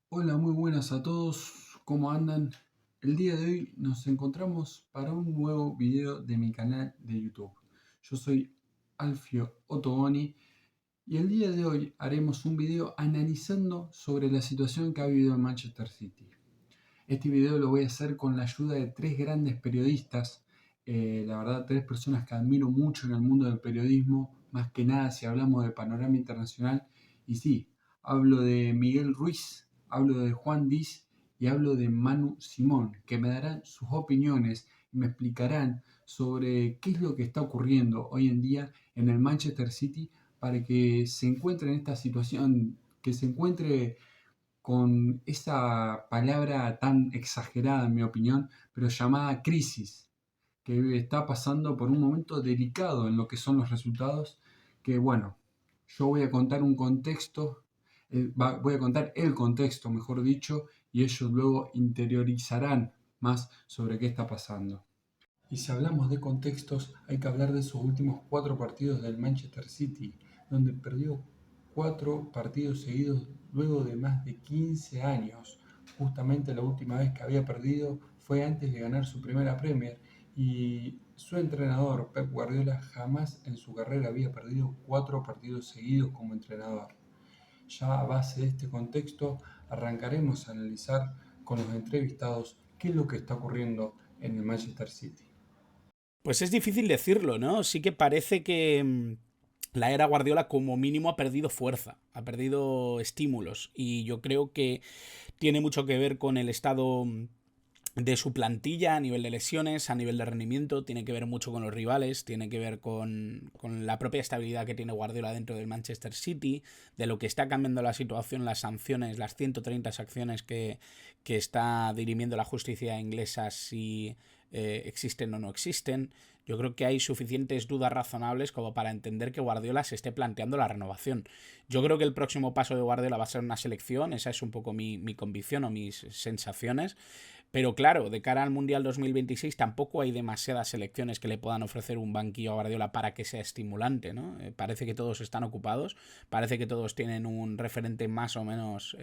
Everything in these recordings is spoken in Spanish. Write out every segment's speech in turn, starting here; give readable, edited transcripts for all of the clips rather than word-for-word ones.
Hola, muy buenas a todos, ¿cómo andan? El día de hoy nos encontramos para un nuevo video de mi canal de YouTube. Yo soy Alfio Ottoboni y el día de hoy haremos un video analizando sobre la situación que ha vivido el Manchester City. Este video lo voy a hacer con la ayuda de tres grandes periodistas, la verdad tres personas que admiro mucho en el mundo del periodismo, más que nada si hablamos de panorama internacional. Y sí, hablo de Miguel Ruiz, hablo de Juan Diz y hablo de Manu Simón, que me darán sus opiniones y me explicarán sobre qué es lo que está ocurriendo hoy en día en el Manchester City para que se encuentre en esta situación, que se encuentre con esa palabra tan exagerada, en mi opinión, pero llamada crisis, que está pasando por un momento delicado en lo que son los resultados, que bueno, yo voy a contar un contexto, voy a contar el contexto, mejor dicho, y ellos luego interiorizarán más sobre qué está pasando. Y si hablamos de contextos, hay que hablar de sus últimos cuatro partidos del Manchester City, donde perdió cuatro partidos seguidos luego de más de 15 años. Justamente la última vez que había perdido fue antes de ganar su primera Premier y su entrenador, Pep Guardiola, jamás en su carrera había perdido cuatro partidos seguidos como entrenador. Ya a base de este contexto arrancaremos a analizar con los entrevistados qué es lo que está ocurriendo en el Manchester City. Pues es difícil decirlo, ¿no? Sí que parece que la era Guardiola como mínimo ha perdido fuerza, ha perdido estímulos y yo creo que tiene mucho que ver con el estado de su plantilla a nivel de lesiones, a nivel de rendimiento, tiene que ver mucho con los rivales, tiene que ver con la propia estabilidad que tiene Guardiola dentro del Manchester City, de lo que está cambiando la situación, las sanciones, las 130 sanciones que está dirimiendo la justicia inglesa si existen o no existen. Yo creo que hay suficientes dudas razonables como para entender que Guardiola se esté planteando la renovación. Yo creo que el próximo paso de Guardiola va a ser una selección, esa es un poco mi convicción o mis sensaciones. Pero claro, de cara al Mundial 2026 tampoco hay demasiadas selecciones que le puedan ofrecer un banquillo a Guardiola para que sea estimulante, ¿no? Parece que todos están ocupados, parece que todos tienen un referente más o menos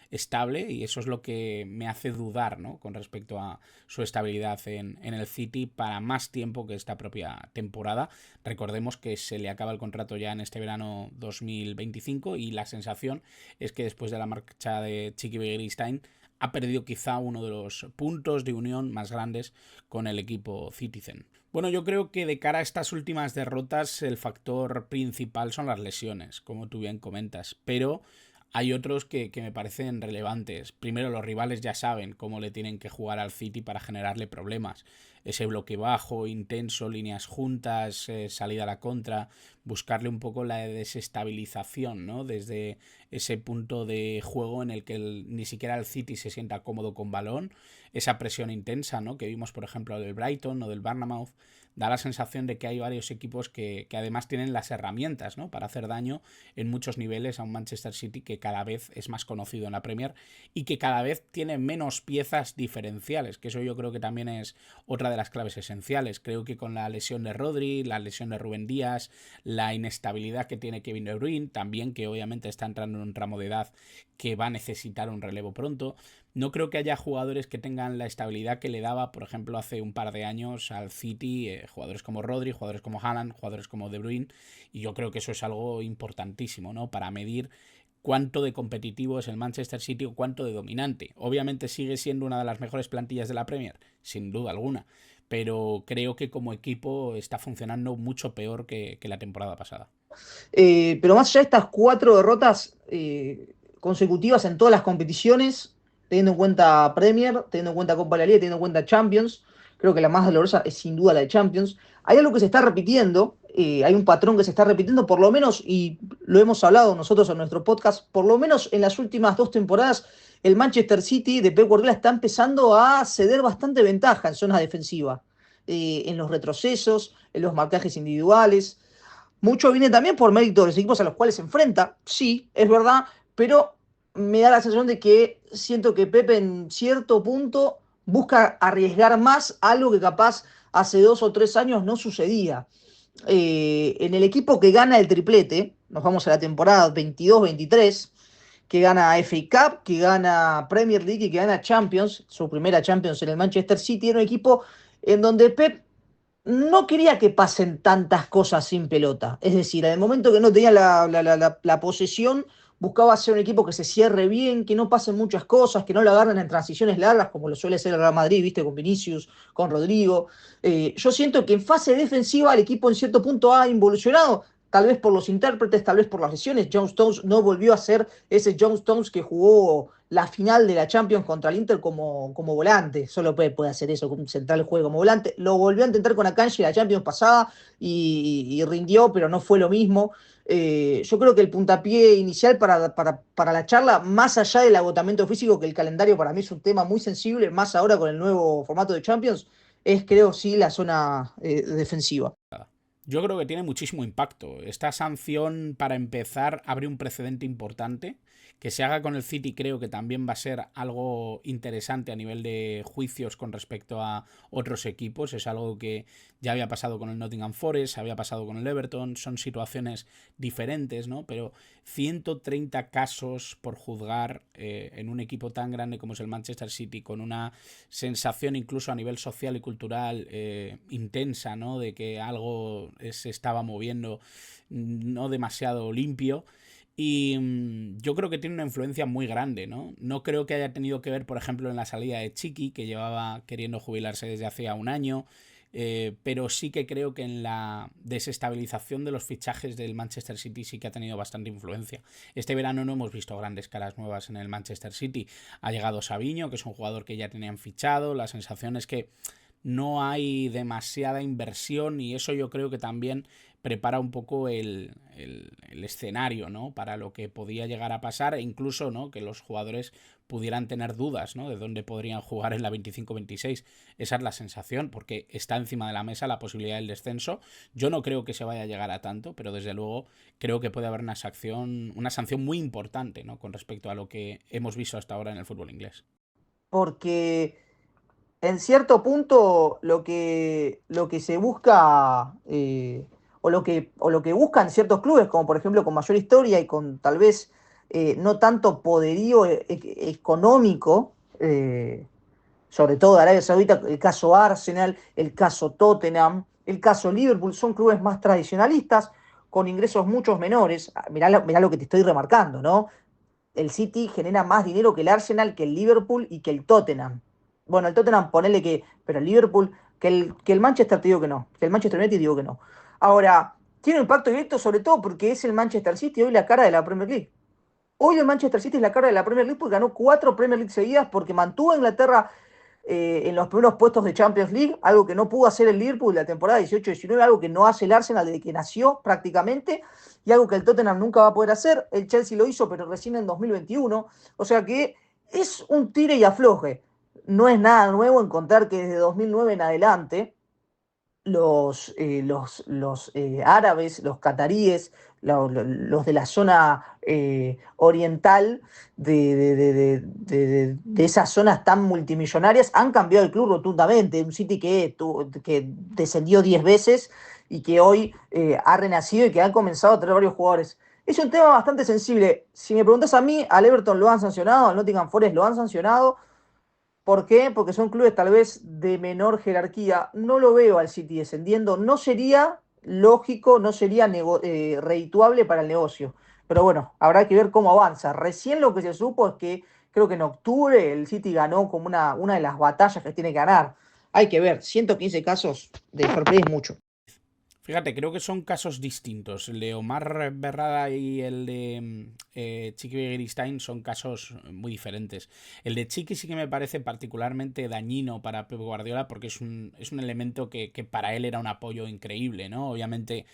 estable y eso es lo que me hace dudar, ¿no? Con respecto a su estabilidad en el City para más tiempo que esta propia temporada. Recordemos que se le acaba el contrato ya en este verano 2025 y la sensación es que después de la marcha de Chiqui Begiristain ha perdido quizá uno de los puntos de unión más grandes con el equipo Citizen. Bueno, yo creo que de cara a estas últimas derrotas el factor principal son las lesiones, como tú bien comentas, pero hay otros que me parecen relevantes. Primero, los rivales ya saben cómo le tienen que jugar al City para generarle problemas. Ese bloque bajo, intenso, líneas juntas, salida a la contra, buscarle un poco la desestabilización, ¿no? Desde ese punto de juego en el que ni siquiera el City se sienta cómodo con balón, esa presión intensa, ¿no? Que vimos, por ejemplo, del Brighton o del Bournemouth, da la sensación de que hay varios equipos que además tienen las herramientas, ¿no? Para hacer daño en muchos niveles a un Manchester City que cada vez es más conocido en la Premier y que cada vez tiene menos piezas diferenciales, que eso yo creo que también es otra de las claves esenciales. Creo que con la lesión de Rodri, la lesión de Rubén Díaz, la inestabilidad que tiene Kevin De Bruyne, también que obviamente está entrando en un tramo de edad que va a necesitar un relevo pronto. No creo que haya jugadores que tengan la estabilidad que le daba, por ejemplo, hace un par de años al City, jugadores como Rodri, jugadores como Haaland, jugadores como De Bruyne, y yo creo que eso es algo importantísimo, ¿no? Para medir cuánto de competitivo es el Manchester City o cuánto de dominante. Obviamente sigue siendo una de las mejores plantillas de la Premier, sin duda alguna, pero creo que como equipo está funcionando mucho peor que la temporada pasada. Pero más allá de estas cuatro derrotas consecutivas en todas las competiciones, teniendo en cuenta Premier, teniendo en cuenta Copa de la Liga, teniendo en cuenta Champions, creo que la más dolorosa es sin duda la de Champions. Hay algo que se está repitiendo, hay un patrón que se está repitiendo, por lo menos, y lo hemos hablado nosotros en nuestro podcast, por lo menos en las últimas dos temporadas, el Manchester City de Pep Guardiola está empezando a ceder bastante ventaja en zona defensiva, en los retrocesos, en los marcajes individuales. Mucho viene también por mérito de los equipos a los cuales se enfrenta, sí, es verdad, pero me da la sensación de que siento que Pepe en cierto punto busca arriesgar más algo que capaz hace 2 o 3 años no sucedía. En el equipo que gana el triplete, nos vamos a la temporada 22-23, que gana FA Cup, que gana Premier League y que gana Champions, su primera Champions en el Manchester City. Era un equipo en donde Pep no quería que pasen tantas cosas sin pelota. Es decir, en el momento que no tenía la posesión, buscaba ser un equipo que se cierre bien, que no pasen muchas cosas, que no lo agarren en transiciones largas, como lo suele hacer el Real Madrid, ¿viste? Con Vinicius, con Rodrigo. Yo siento que en fase defensiva el equipo en cierto punto ha involucionado. Tal vez por los intérpretes, tal vez por las lesiones. John Stones no volvió a ser ese John Stones que jugó la final de la Champions contra el Inter como volante. Solo puede hacer eso, un central juegue como volante. Lo volvió a intentar con Akanji la Champions pasada y rindió, pero no fue lo mismo. Yo creo que el puntapié inicial para la charla, más allá del agotamiento físico, que el calendario para mí es un tema muy sensible, más ahora con el nuevo formato de Champions, es creo sí la zona defensiva. Yo creo que tiene muchísimo impacto. Esta sanción, para empezar, abre un precedente importante. Que se haga con el City creo que también va a ser algo interesante a nivel de juicios con respecto a otros equipos. Es algo que ya había pasado con el Nottingham Forest, había pasado con el Everton. Son situaciones diferentes, ¿no? Pero 130 casos por juzgar en un equipo tan grande como es el Manchester City, con una sensación incluso a nivel social y cultural intensa, ¿no? De que algo se estaba moviendo no demasiado limpio. Y yo creo que tiene una influencia muy grande, ¿no? No creo que haya tenido que ver, por ejemplo, en la salida de Chiqui, que llevaba queriendo jubilarse desde hacía un año, pero sí que creo que en la desestabilización de los fichajes del Manchester City sí que ha tenido bastante influencia. Este verano no hemos visto grandes caras nuevas en el Manchester City. Ha llegado Savinho, que es un jugador que ya tenían fichado. La sensación es que no hay demasiada inversión y eso yo creo que también prepara un poco el escenario, ¿no? Para lo que podía llegar a pasar e incluso, ¿no? Que los jugadores pudieran tener dudas, ¿no? De dónde podrían jugar en la 25-26. Esa es la sensación, porque está encima de la mesa la posibilidad del descenso. Yo no creo que se vaya a llegar a tanto, pero desde luego creo que puede haber una sanción muy importante, ¿no? Con respecto a lo que hemos visto hasta ahora en el fútbol inglés. Porque en cierto punto lo que se busca, o lo que buscan ciertos clubes, como por ejemplo con mayor historia y con tal vez no tanto poderío económico, sobre todo de Arabia Saudita, el caso Arsenal, el caso Tottenham, el caso Liverpool, son clubes más tradicionalistas, con ingresos muchos menores. Mirá lo que te estoy remarcando, ¿no? El City genera más dinero que el Arsenal, que el Liverpool y que el Tottenham. Bueno, el Tottenham ponele que, pero el Liverpool, que el Manchester te digo que no, que el Manchester United digo que no. Ahora, tiene un impacto directo sobre todo porque es el Manchester City hoy la cara de la Premier League. Hoy el Manchester City es la cara de la Premier League porque ganó 4 Premier League seguidas, porque mantuvo a Inglaterra en los primeros puestos de Champions League, algo que no pudo hacer el Liverpool la temporada 18-19, algo que no hace el Arsenal desde que nació prácticamente, y algo que el Tottenham nunca va a poder hacer. El Chelsea lo hizo, pero recién en 2021. O sea que es un tire y afloje. No es nada nuevo encontrar que desde 2009 en adelante los árabes, los cataríes, los de la zona oriental de esas zonas tan multimillonarias han cambiado el club rotundamente. Un City que descendió 10 veces y que hoy ha renacido y que han comenzado a traer varios jugadores. Es un tema bastante sensible. Si me preguntas a mí, al Everton lo han sancionado, al Nottingham Forest lo han sancionado. ¿Por qué? Porque son clubes tal vez de menor jerarquía. No lo veo al City descendiendo. No sería lógico, no sería redituable para el negocio. Pero bueno, habrá que ver cómo avanza. Recién lo que se supo es que creo que en octubre el City ganó como una de las batallas que tiene que ganar. Hay que ver, 115 casos de fair play es mucho. Fíjate, creo que son casos distintos. El de Omar Berrada y el de Chiqui Begiristain son casos muy diferentes. El de Chiqui sí que me parece particularmente dañino para Pep Guardiola porque es un elemento que para él era un apoyo increíble, ¿no? Obviamente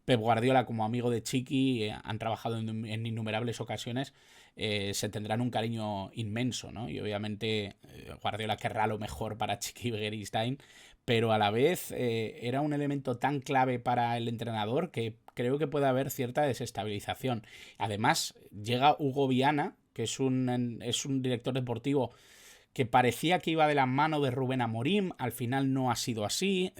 Pep Guardiola como amigo de Chiqui han trabajado en innumerables ocasiones, se tendrán un cariño inmenso, ¿no? Y obviamente Guardiola querrá lo mejor para Chiqui Begiristain, pero a la vez era un elemento tan clave para el entrenador que creo que puede haber cierta desestabilización. Además, llega Hugo Viana, que es un director deportivo que parecía que iba de la mano de Rubén Amorim, al final no ha sido así.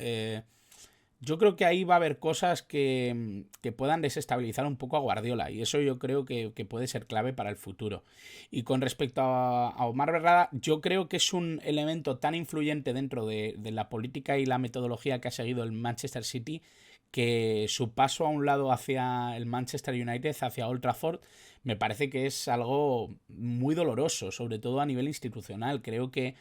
Yo creo que ahí va a haber cosas que puedan desestabilizar un poco a Guardiola y eso yo creo que puede ser clave para el futuro. Y con respecto a Omar Berrada, yo creo que es un elemento tan influyente dentro de la política y la metodología que ha seguido el Manchester City que su paso a un lado hacia el Manchester United, hacia Old Trafford, me parece que es algo muy doloroso, sobre todo a nivel institucional. Creo que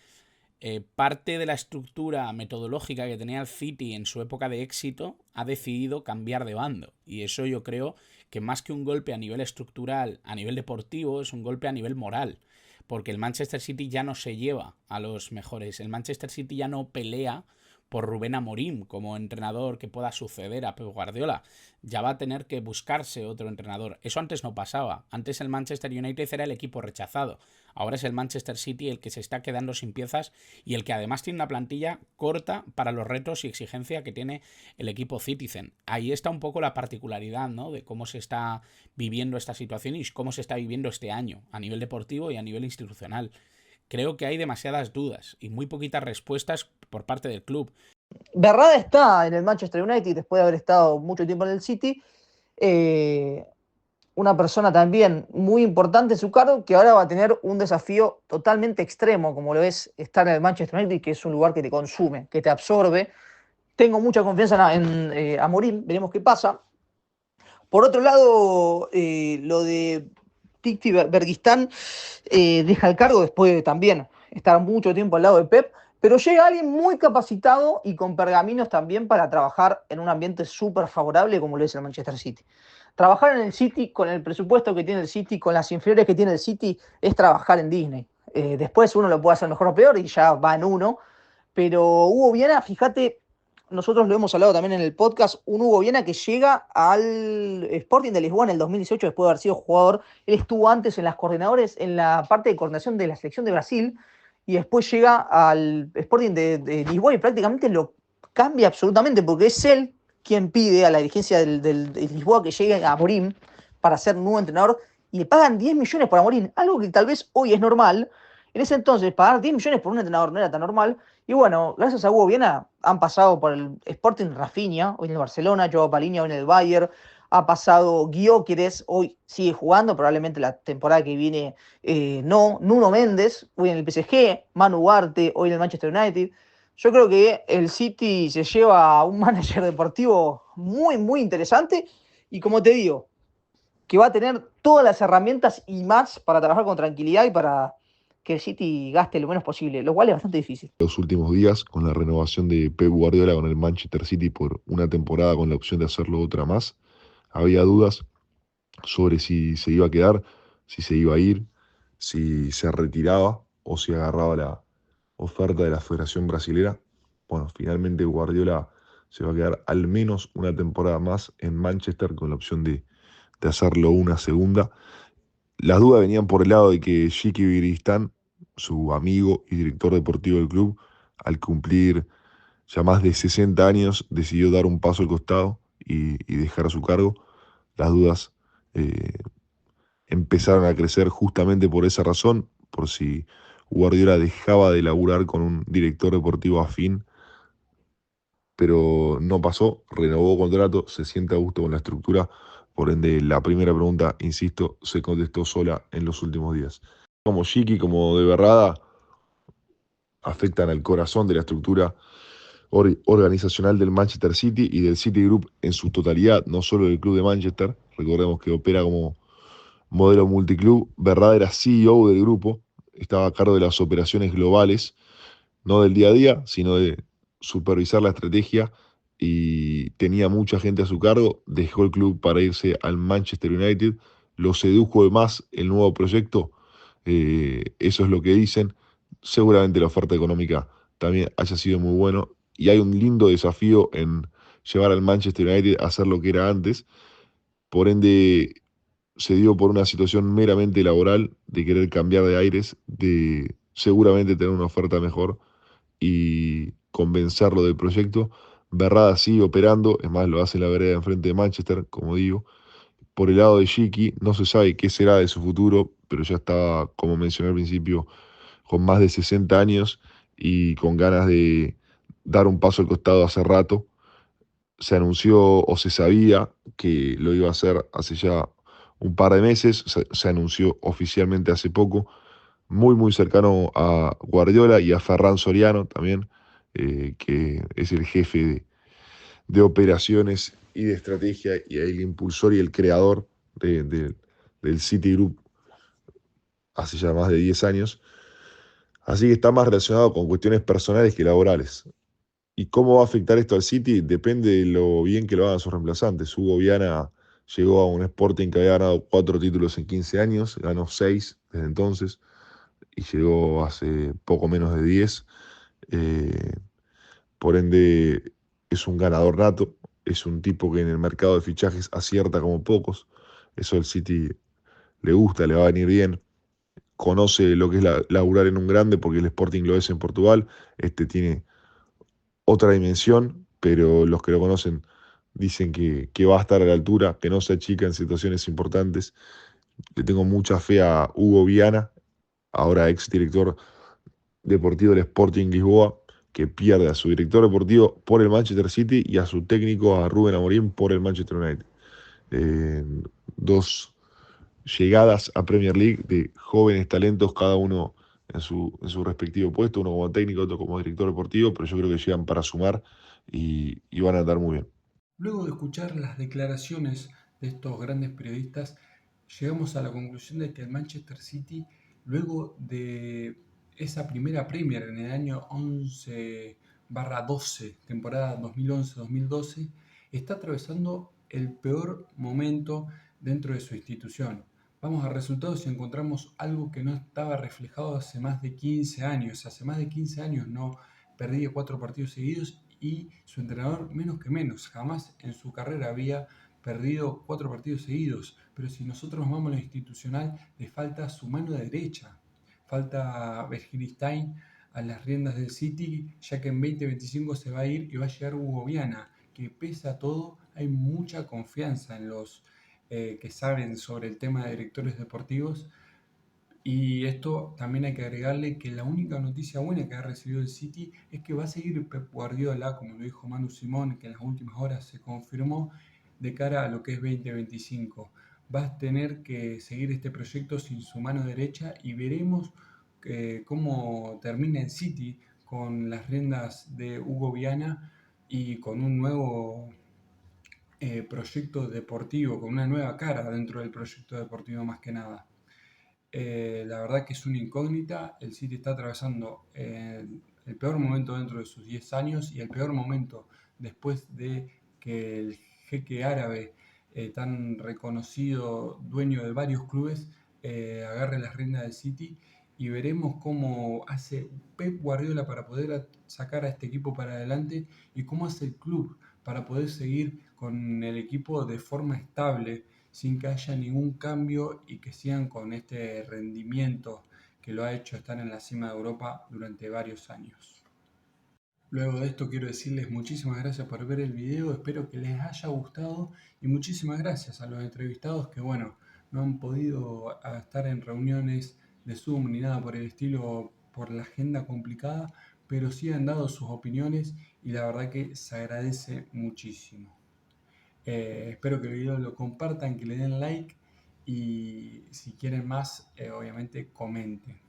parte de la estructura metodológica que tenía el City en su época de éxito ha decidido cambiar de bando. Y eso yo creo que más que un golpe a nivel estructural, a nivel deportivo, es un golpe a nivel moral. Porque el Manchester City ya no se lleva a los mejores. El Manchester City ya no pelea por Rubén Amorim como entrenador que pueda suceder a Pep Guardiola. Ya va a tener que buscarse otro entrenador. Eso antes no pasaba. Antes el Manchester United era el equipo rechazado. Ahora es el Manchester City el que se está quedando sin piezas y el que además tiene una plantilla corta para los retos y exigencia que tiene el equipo Citizen. Ahí está un poco la particularidad, ¿no?, de cómo se está viviendo esta situación y cómo se está viviendo este año a nivel deportivo y a nivel institucional. Creo que hay demasiadas dudas y muy poquitas respuestas por parte del club. Berrada está en el Manchester United después de haber estado mucho tiempo en el City. Una persona también muy importante en su cargo, que ahora va a tener un desafío totalmente extremo, como lo es estar en el Manchester United, que es un lugar que te consume, que te absorbe. Tengo mucha confianza en Amorim, veremos qué pasa. Por otro lado, lo de Ticti Berguistán deja el cargo después de también estar mucho tiempo al lado de Pep, pero llega alguien muy capacitado y con pergaminos también para trabajar en un ambiente súper favorable como lo es el Manchester City. Trabajar en el City con el presupuesto que tiene el City, con las inferiores que tiene el City, es trabajar en Disney. Después uno lo puede hacer mejor o peor y ya va en uno, pero Hugo Viana, fíjate, nosotros lo hemos hablado también en el podcast, un Hugo Viana que llega al Sporting de Lisboa en el 2018 después de haber sido jugador. Él estuvo antes en las coordinadores, en la parte de coordinación de la selección de Brasil, y después llega al Sporting de Lisboa y prácticamente lo cambia absolutamente, porque es él quien pide a la dirigencia de Lisboa que llegue a Amorim para ser nuevo entrenador, y le pagan 10 millones por Amorim, algo que tal vez hoy es normal. En ese entonces, pagar 10 millones por un entrenador no era tan normal. Y bueno, gracias a Hugo Viana han pasado por el Sporting Rafinha, hoy en el Barcelona, Joao Paliña, hoy en el Bayern, ha pasado Gyökeres, hoy sigue jugando, probablemente la temporada que viene no, Nuno Méndez, hoy en el PSG, Manu Ugarte, hoy en el Manchester United. Yo creo que el City se lleva a un manager deportivo muy, muy interesante y como te digo, que va a tener todas las herramientas y más para trabajar con tranquilidad y para que el City gaste lo menos posible, lo cual es bastante difícil. Los últimos días, con la renovación de Pep Guardiola con el Manchester City por una temporada con la opción de hacerlo otra más, había dudas sobre si se iba a quedar, si se iba a ir, si se retiraba o si agarraba la oferta de la Federación Brasilera. Bueno, finalmente Guardiola se va a quedar al menos una temporada más en Manchester con la opción de hacerlo una segunda. Las dudas venían por el lado de que Shiki Viristán, su amigo y director deportivo del club, al cumplir ya más de 60 años, decidió dar un paso al costado y dejar su cargo. Las dudas eh, empezaron a crecer justamente por esa razón, por si Guardiola dejaba de laburar con un director deportivo afín, pero no pasó, renovó contrato, se siente a gusto con la estructura, por ende la primera pregunta, insisto, se contestó sola en los últimos días. Como Chiqui, como de Berrada, afectan al corazón de la estructura organizacional del Manchester City y del City Group en su totalidad, no solo del club de Manchester, recordemos que opera como modelo multiclub. Berrada era CEO del grupo, estaba a cargo de las operaciones globales, no del día a día, sino de supervisar la estrategia y tenía mucha gente a su cargo. Dejó el club para irse al Manchester United, lo sedujo de más el nuevo proyecto, eso es lo que dicen. Seguramente la oferta económica también haya sido muy bueno y hay un lindo desafío en llevar al Manchester United a hacer lo que era antes. Por ende, se dio por una situación meramente laboral, de querer cambiar de aires, de seguramente tener una oferta mejor y convencerlo del proyecto. Berrada sigue operando, es más, lo hace en la vereda enfrente de Manchester, como digo. Por el lado de Shiki, no se sabe qué será de su futuro, pero ya estaba, como mencioné al principio, con más de 60 años y con ganas de dar un paso al costado hace rato. se anunció o se sabía que lo iba a hacer hace ya un par de meses, se anunció oficialmente hace poco, muy cercano a Guardiola y a Ferran Soriano también, que es el jefe de operaciones y de estrategia y el impulsor y el creador del Citigroup hace ya más de 10 años. Así que está más relacionado con cuestiones personales que laborales. ¿Y cómo va a afectar esto al City? Depende de lo bien que lo hagan sus reemplazantes. Hugo Viana llegó a un Sporting que había ganado 4 títulos en 15 años, ganó 6 desde entonces y llegó hace poco menos de 10. Eh, por ende, es un ganador nato, es un tipo que en el mercado de fichajes acierta como pocos. Eso al City le gusta, le va a venir bien. Conoce lo que es laburar en un grande porque el Sporting lo es en Portugal. Este tiene otra dimensión, pero los que lo conocen dicen que va a estar a la altura, que no se achica en situaciones importantes. Le tengo mucha fe a Hugo Viana, ahora ex director deportivo del Sporting Lisboa, que pierde a su director deportivo por el Manchester City y a su técnico, a Rubén Amorim, por el Manchester United. Eh, Dos llegadas a Premier League de jóvenes talentos, cada uno en su respectivo puesto, uno como técnico, otro como director deportivo, pero yo creo que llegan para sumar y van a andar muy bien. Luego de escuchar las declaraciones de estos grandes periodistas, llegamos a la conclusión de que el Manchester City, luego de esa primera Premier en el año 11/12, temporada 2011-2012, está atravesando el peor momento dentro de su institución. Vamos a resultados y encontramos algo que no estaba reflejado hace más de 15 años. Hace más de 15 años no perdía 4 partidos seguidos y su entrenador menos que menos. Jamás en su carrera había perdido 4 partidos seguidos. Pero si nosotros nos vamos a lo institucional, le falta su mano derecha. Falta Bergstein a las riendas del City, ya que en 2025 se va a ir y va a llegar Hugo Viana, que pese a todo hay mucha confianza en los que saben sobre el tema de directores deportivos. Y esto también hay que agregarle que la única noticia buena que ha recibido el City es que va a seguir Pep Guardiola, como lo dijo Manu Simón, que en las últimas horas se confirmó, de cara a lo que es 2025. Va a tener que seguir este proyecto sin su mano derecha y veremos cómo termina el City con las riendas de Hugo Viana y con un nuevo proyecto deportivo, con una nueva cara dentro del proyecto deportivo más que nada. La verdad que es una incógnita. El City está atravesando el peor momento dentro de sus 10 años y el peor momento después de que el jeque árabe, tan reconocido, dueño de varios clubes, agarre las riendas del City y veremos cómo hace Pep Guardiola para poder sacar a este equipo para adelante y cómo hace el club para poder seguir con el equipo de forma estable sin que haya ningún cambio y que sigan con este rendimiento que lo ha hecho estar en la cima de Europa durante varios años. Luego de esto quiero decirles muchísimas gracias por ver el video, espero que les haya gustado y muchísimas gracias a los entrevistados que bueno, no han podido estar en reuniones de Zoom ni nada por el estilo por la agenda complicada, pero sí han dado sus opiniones y la verdad que se agradece muchísimo. Espero que el video lo compartan, que le den like y si quieren más, obviamente comenten.